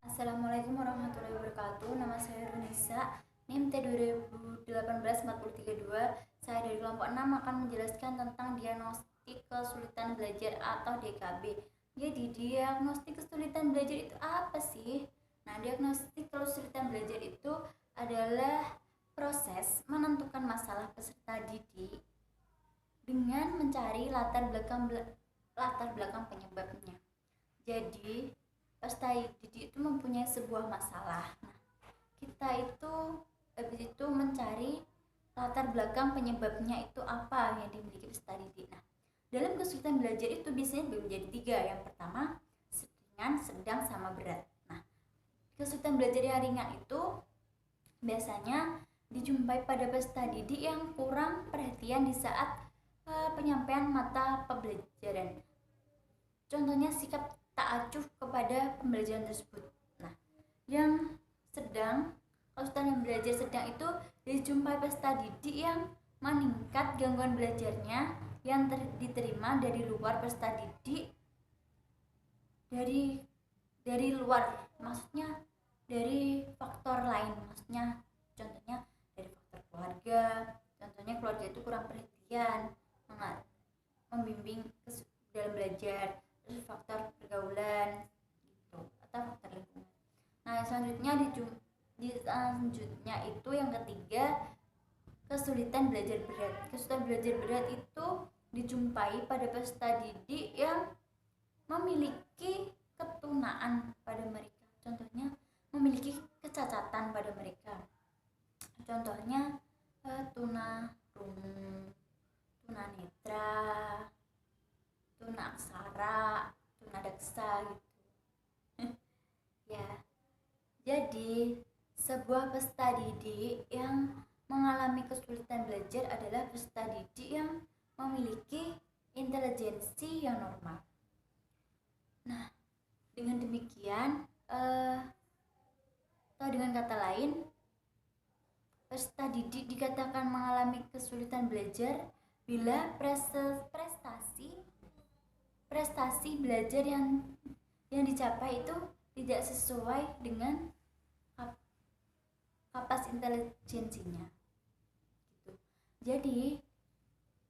Assalamualaikum warahmatullahi wabarakatuh. Nama saya Runisa, NIM T2018-432. Saya dari kelompok 6 akan menjelaskan tentang diagnostik kesulitan belajar atau DKB. Jadi diagnostik kesulitan belajar itu apa sih? Nah, diagnostik kesulitan belajar itu adalah proses menentukan masalah peserta didik dengan mencari latar belakang penyebabnya. Jadi peserta didik itu mempunyai sebuah masalah. Nah, kita itu habis itu mencari latar belakang penyebabnya itu apa yang dimiliki peserta didik. Nah, dalam kesulitan belajar itu biasanya menjadi 3. Yang pertama, ringan, sedang, sama berat. Nah, kesulitan belajar yang ringan itu biasanya dijumpai pada peserta didik yang kurang perhatian di saat penyampaian mata pembelajaran. Contohnya sikap tak acuh kepada pembelajaran tersebut. Nah, yang sedang, kesulitan belajar sedang itu dijumpai peserta didik yang meningkat gangguan belajarnya yang diterima dari luar peserta didik, dari luar, maksudnya dari faktor lain, maksudnya contohnya dari faktor keluarga. Contohnya keluarga itu kurang perhatian membimbing dalam belajar, terus faktor pergaulan gitu, atau faktor lingkungan. Nah, selanjutnya itu yang ketiga, kesulitan belajar berat. Kesulitan belajar berat itu dijumpai pada peserta didik yang memiliki ketunaan pada mereka. Contohnya memiliki kecacatan pada mereka. Contohnya tuna rungu, tuna netra, tuna aksara, tuna daksa gitu. Ya. Jadi, sebuah peserta didik yang mengalami kesulitan belajar adalah peserta didik yang memiliki intelijensi yang normal. Nah, dengan demikian atau dengan kata lain, peserta didik dikatakan mengalami kesulitan belajar bila prestasi belajar yang dicapai itu tidak sesuai dengan kapasitas intelijensinya gitu. Jadi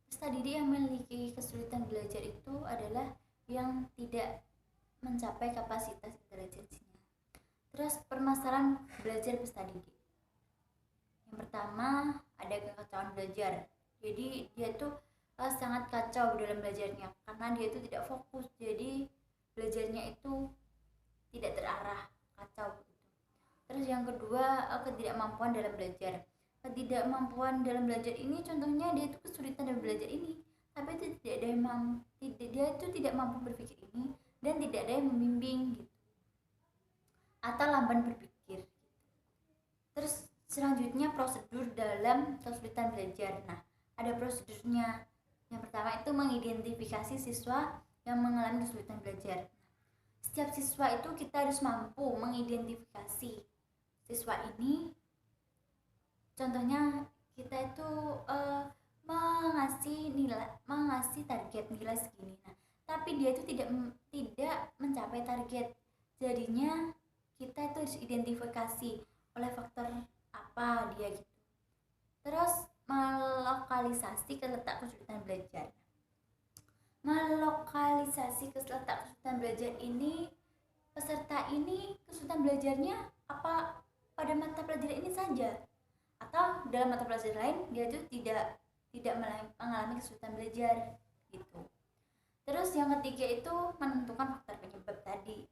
peserta didik yang memiliki kesulitan belajar itu adalah yang tidak mencapai kapasitas intelijensinya. Terus permasalahan belajar peserta didik. Yang pertama, ada kekacauan belajar. Jadi dia tuh sangat kacau dalam belajarnya karena dia itu tidak fokus. Jadi belajarnya itu tidak terarah, kacau gitu. Terus yang kedua, ketidakmampuan dalam belajar. Ketidakmampuan dalam belajar ini contohnya dia itu kesulitan dalam belajar ini, tapi itu dia itu tidak mampu berpikir ini dan tidak ada yang membimbing gitu, atau lamban berpikir gitu. Terus selanjutnya prosedur dalam kesulitan belajar. Nah, ada prosedurnya. Yang pertama itu mengidentifikasi siswa yang mengalami kesulitan belajar. Setiap siswa itu kita harus mampu mengidentifikasi siswa ini. Contohnya kita itu mengasih target nilai segini. Nah, tapi dia itu tidak mencapai target. Jadinya kita itu harus identifikasi oleh faktor apa dia gitu. Terus melokalisasi letak kesulitan belajar. Melokalisasi letak kesulitan belajar ini, peserta ini kesulitan belajarnya apa pada mata pelajaran ini saja, atau dalam mata pelajaran lain dia itu tidak mengalami kesulitan belajar gitu. Terus yang ketiga itu menentukan faktor penyebab tadi,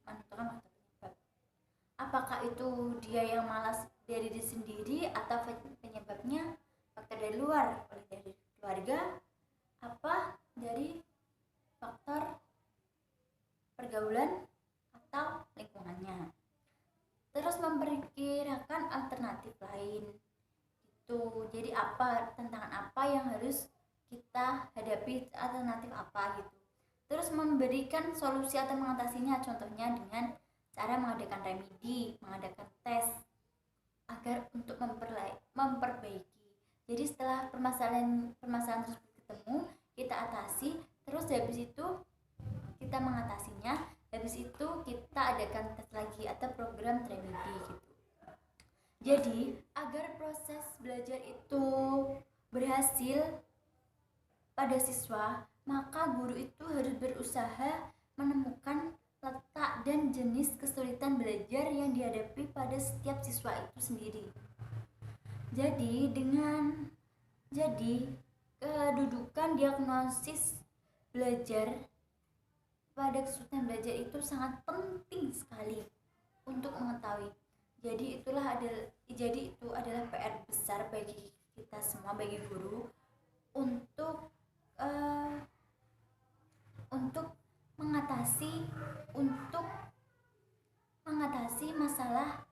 apakah itu dia yang malas dari diri sendiri atau penyebabnya faktor dari luar, oleh dari keluarga, apa dari faktor pergaulan atau lingkungannya. Terus memperkirakan alternatif lain itu. Jadi tantangan apa yang harus kita hadapi, alternatif apa gitu. Terus memberikan solusi atau mengatasinya, contohnya dengan cara mengadakan remedi, mengadakan tes agar untuk memperbaiki. Jadi setelah permasalahan tersebut ketemu, kita atasi. Terus habis itu kita mengatasinya, habis itu kita adakan tes lagi atau program remedi gitu. Jadi agar proses belajar itu berhasil pada siswa, maka guru itu harus berusaha menemukan letak dan jenis kesulitan belajar yang dihadapi pada setiap siswa itu sendiri. Jadi kedudukan diagnosis belajar pada kesulitan belajar itu sangat penting sekali untuk mengetahui. Jadi itu adalah PR besar bagi kita semua, bagi guru untuk mengatasi masalah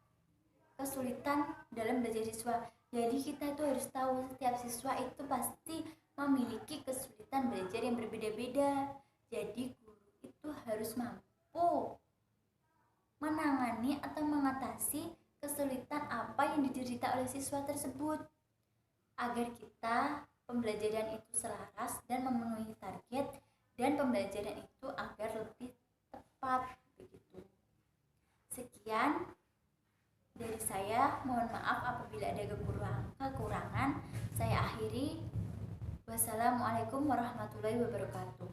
kesulitan dalam belajar siswa. Jadi kita itu harus tahu setiap siswa itu pasti memiliki kesulitan belajar yang berbeda-beda. Jadi guru itu harus mampu menangani atau mengatasi kesulitan apa yang diderita oleh siswa tersebut, agar kita pembelajaran itu selaras dan memenuhi target, dan pembelajaran itu agar lebih tepat begitu. Sekian dari saya, mohon maaf apabila ada kekurangan. Saya akhiri. Wassalamualaikum warahmatullahi wabarakatuh.